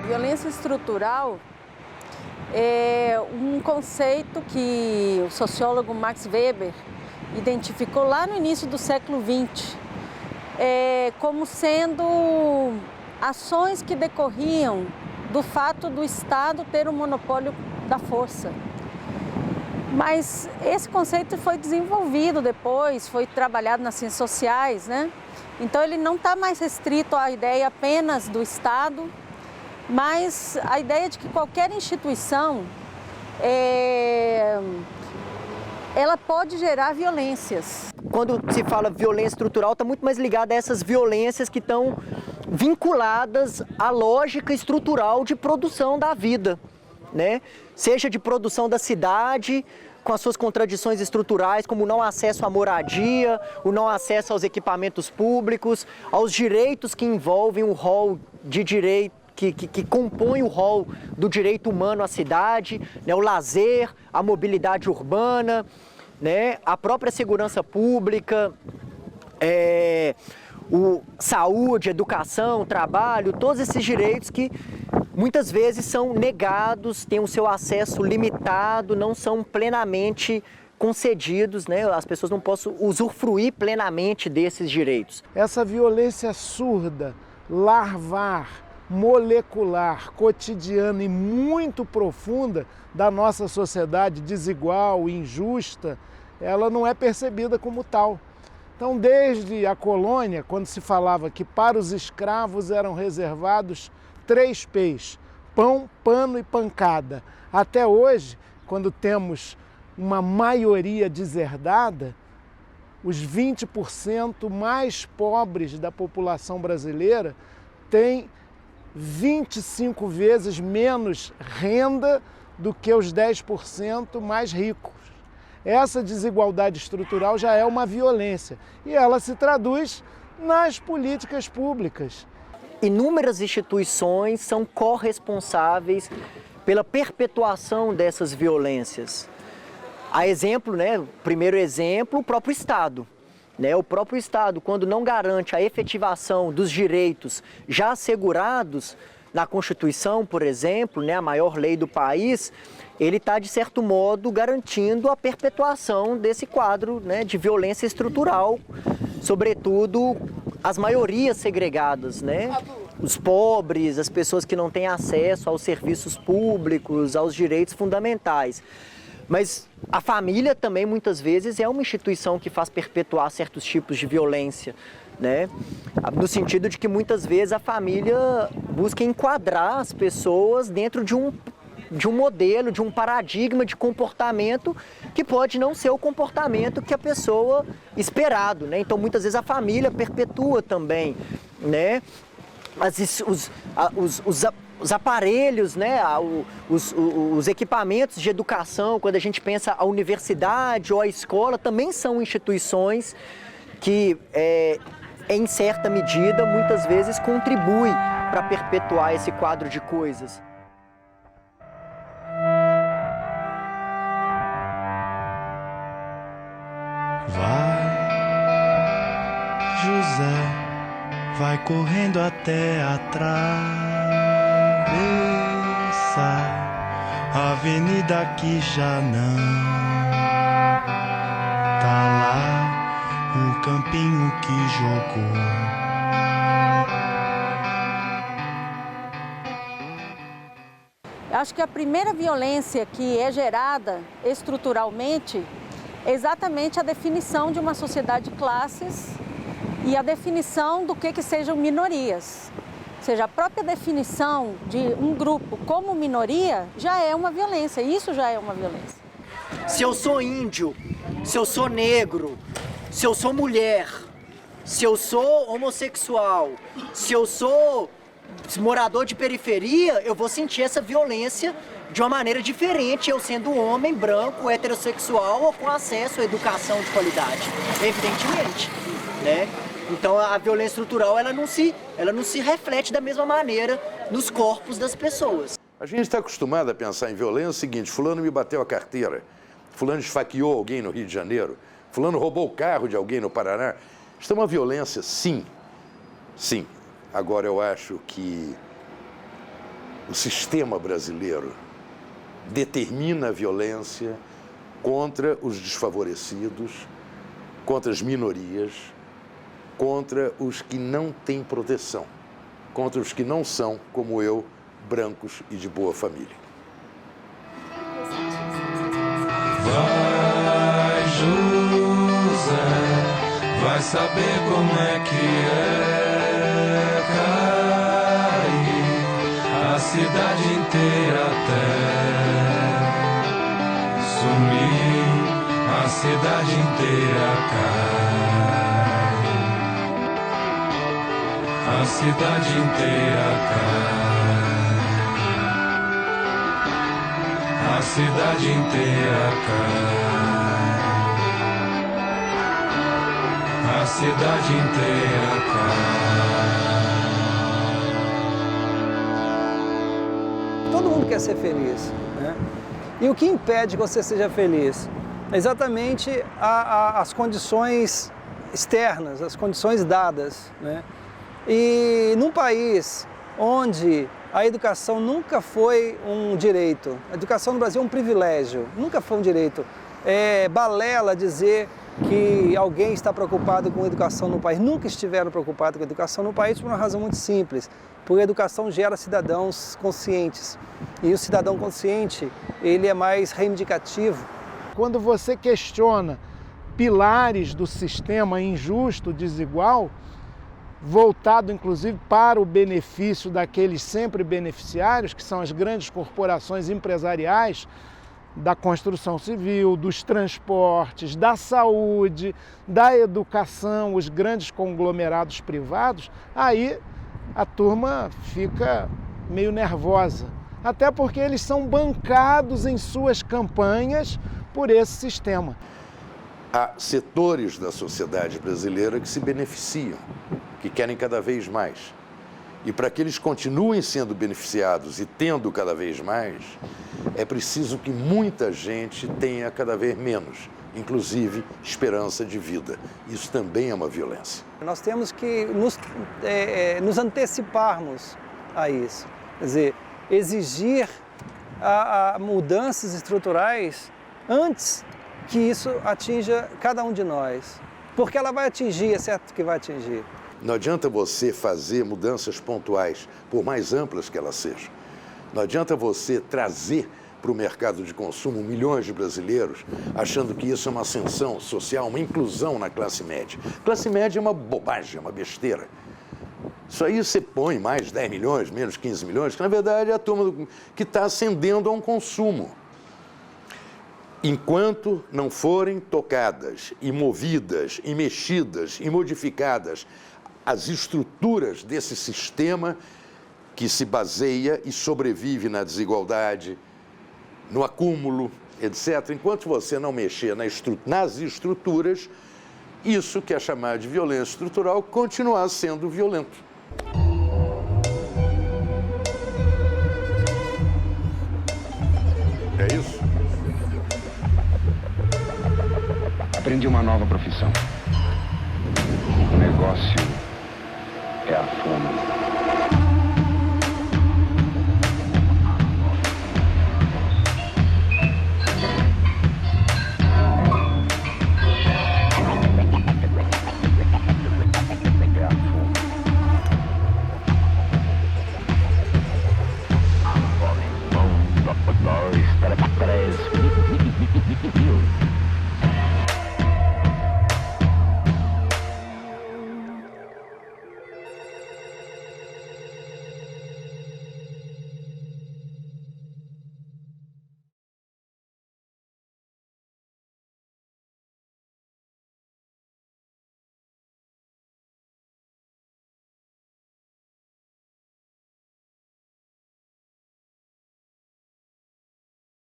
Violência estrutural é um conceito que o sociólogo Max Weber identificou lá no início do século XX, como sendo ações que decorriam do fato do Estado ter o monopólio da força. Mas esse conceito foi desenvolvido depois, foi trabalhado nas ciências sociais, né? Então ele não está mais restrito à ideia apenas do Estado, mas a ideia de que qualquer instituição ela pode gerar violências. Quando se fala violência estrutural, está muito mais ligada a essas violências que estão vinculadas à lógica estrutural de produção da vida, né? Seja de produção da cidade, com as suas contradições estruturais, como o não acesso à moradia, o não acesso aos equipamentos públicos, aos direitos que envolvem o rol de direito, que compõe o rol do direito humano à cidade, né, o lazer, a mobilidade urbana, né, a própria segurança pública, saúde, educação, trabalho, todos esses direitos que muitas vezes são negados, têm o seu acesso limitado, não são plenamente concedidos, né? As pessoas não possam usufruir plenamente desses direitos. Essa violência surda, larvar, molecular, cotidiana e muito profunda da nossa sociedade desigual, injusta, ela não é percebida como tal. Então, desde a colônia, quando se falava que para os escravos eram reservados 3 P's, pão, pano e pancada, até hoje, quando temos uma maioria deserdada, os 20% mais pobres da população brasileira têm 25 vezes menos renda do que os 10% mais ricos. Essa desigualdade estrutural já é uma violência e ela se traduz nas políticas públicas. Inúmeras instituições são corresponsáveis pela perpetuação dessas violências. A exemplo, né, primeiro exemplo, o próprio Estado. O próprio Estado, quando não garante a efetivação dos direitos já assegurados na Constituição, por exemplo, né, a maior lei do país, ele está, de certo modo, garantindo a perpetuação desse quadro, né, de violência estrutural, sobretudo as maiorias segregadas, né? Os pobres, as pessoas que não têm acesso aos serviços públicos, aos direitos fundamentais. Mas a família também, muitas vezes, é uma instituição que faz perpetuar certos tipos de violência, né? No sentido de que, muitas vezes, a família busca enquadrar as pessoas dentro de um modelo, de um paradigma de comportamento que pode não ser o comportamento que a pessoa esperado, né? Então, muitas vezes, a família perpetua também, né? Os aparelhos, né, os equipamentos de educação, quando a gente pensa a universidade ou a escola, também são instituições que, em certa medida, muitas vezes contribuem para perpetuar esse quadro de coisas. Vai, José. Vai correndo até a travessa, a avenida que já não tá lá, o campinho que jogou. Eu acho que a primeira violência que é gerada estruturalmente é exatamente a definição de uma sociedade de classes e a definição do que sejam minorias. Ou seja, a própria definição de um grupo como minoria já é uma violência, isso já é uma violência. Se eu sou índio, se eu sou negro, se eu sou mulher, se eu sou homossexual, se eu sou morador de periferia, eu vou sentir essa violência de uma maneira diferente, eu sendo homem, branco, heterossexual ou com acesso à educação de qualidade, evidentemente, né? Então a violência estrutural ela não se reflete da mesma maneira nos corpos das pessoas. A gente está acostumado a pensar em violência o seguinte: fulano me bateu a carteira, fulano esfaqueou alguém no Rio de Janeiro, fulano roubou o carro de alguém no Paraná. Isso é uma violência, sim. Sim. Agora eu acho que o sistema brasileiro determina a violência contra os desfavorecidos, contra as minorias, contra os que não têm proteção, contra os que não são, como eu, brancos e de boa família. Vai, José, vai saber como é que é cair a cidade inteira até sumir, a cidade inteira cai, a cidade inteira cai, a cidade inteira cai, a cidade inteira cai. Todo mundo quer ser feliz, né? E o que impede que você seja feliz? É exatamente as condições externas, as condições dadas, né? E num país onde a educação nunca foi um direito, a educação no Brasil é um privilégio, nunca foi um direito. É balela dizer que alguém está preocupado com a educação no país. Nunca estiveram preocupados com a educação no país por uma razão muito simples. Porque a educação gera cidadãos conscientes. E o cidadão consciente, ele é mais reivindicativo. Quando você questiona pilares do sistema injusto, desigual, voltado inclusive para o benefício daqueles sempre beneficiários, que são as grandes corporações empresariais, da construção civil, dos transportes, da saúde, da educação, os grandes conglomerados privados, aí a turma fica meio nervosa. Até porque eles são bancados em suas campanhas por esse sistema. Há setores da sociedade brasileira que se beneficiam, que querem cada vez mais. E para que eles continuem sendo beneficiados e tendo cada vez mais, é preciso que muita gente tenha cada vez menos, inclusive esperança de vida. Isso também é uma violência. Nós temos que nos anteciparmos a isso. Quer dizer, exigir mudanças estruturais antes que isso atinja cada um de nós. Porque ela vai atingir, é certo que vai atingir. Não adianta você fazer mudanças pontuais, por mais amplas que elas sejam. Não adianta você trazer para o mercado de consumo milhões de brasileiros, achando que isso é uma ascensão social, uma inclusão na classe média. Classe média é uma bobagem, é uma besteira. Isso aí você põe mais 10 milhões, menos 15 milhões, que na verdade é a turma que está ascendendo a um consumo. Enquanto não forem tocadas, e movidas, e mexidas, e modificadas as estruturas desse sistema que se baseia e sobrevive na desigualdade, no acúmulo, etc. Enquanto você não mexer nas estruturas, isso que é chamado de violência estrutural continuar sendo violento. É isso? Aprendi uma nova profissão. O negócio é a fome.